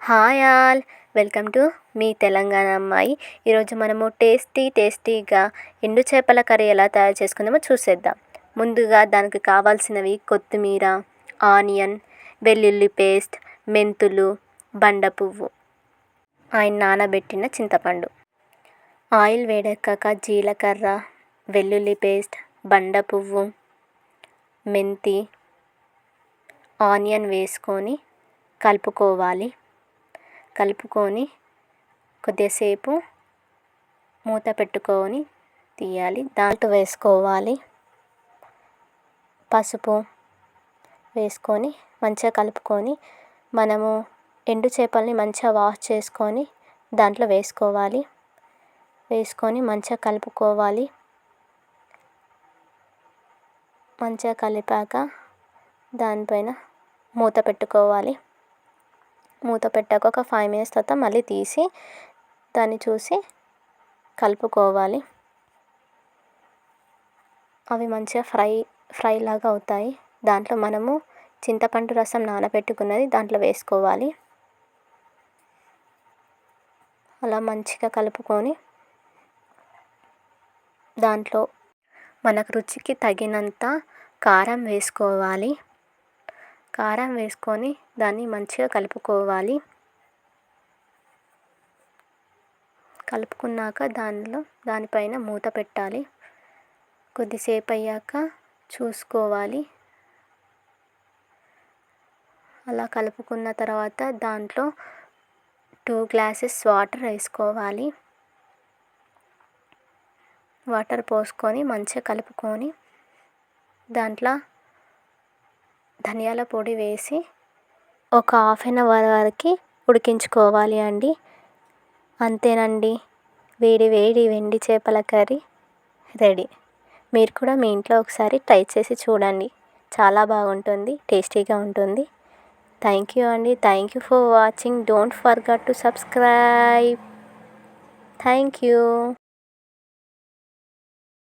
Hi all, welcome to me Telangana అమ్మాయి. ఈరోజు మనము టేస్టీగా ఎండు చేపల కర్రీ ఎలా తయారు చేసుకుందామో చూసేద్దాం. ముందుగా దానికి కావాల్సినవి కొత్తిమీర, ఆనియన్, వెల్లుల్లి పేస్ట్, మెంతులు, బండ పువ్వు, నానబెట్టిన చింతపండు. ఆయిల్ వేడెక్కాక జీలకర్ర, వెల్లుల్లి పేస్ట్, బండ పువ్వు, మెంతి, ఆనియన్ వేసుకొని కలుపుకొని కొద్దిసేపు మూత పెట్టుకొని తీయాలి. దాంట్లో వేసుకోవాలి పసుపు వేసుకొని మంచిగా కలుపుకొని మనము ఎండు చేపల్ని మంచిగా వాష్ చేసుకొని దాంట్లో వేసుకొని మంచిగా కలుపుకోవాలి. మంచిగా కలిపాక దానిపైన మూత పెట్టుకోవాలి. మూత పెట్టాక ఒక 5 minutes తర్వాత మళ్ళీ తీసి దాన్ని చూసి కలుపుకోవాలి. అవి మంచిగా ఫ్రై లాగా అవుతాయి. దాంట్లో మనము చింతపండు రసం నానబెట్టుకున్నది దాంట్లో వేసుకోవాలి. అలా మంచిగా కలుపుకొని దాంట్లో మనకు రుచికి తగినంత కారం వేసుకోవాలి. కారం వేసుకొని దాన్ని మంచిగా కలుపుకోవాలి. కలుపుకున్నాక దానిపైన మూత పెట్టాలి. కొద్దిసేపు అయ్యాక చూసుకోవాలి. అలా కలుపుకున్న తర్వాత దాంట్లో 2 glasses వాటర్ వేసుకోవాలి. వాటర్ పోసుకొని మంచిగా కలుపుకొని దాంట్లో ధనియాల పొడి వేసి ఒక 1/2 hour వరకు ఉడికించుకోవాలి అండి. అంతేనండి, వేడి వేడి ఎండు చేపల కర్రీ రెడీ. మీరు కూడా మీ ఇంట్లో ఒకసారి ట్రై చేసి చూడండి. చాలా బాగుంటుంది, టేస్టీగా ఉంటుంది. థ్యాంక్ యూ అండి. Thank you for watching. Don't forget to subscribe. Thank you.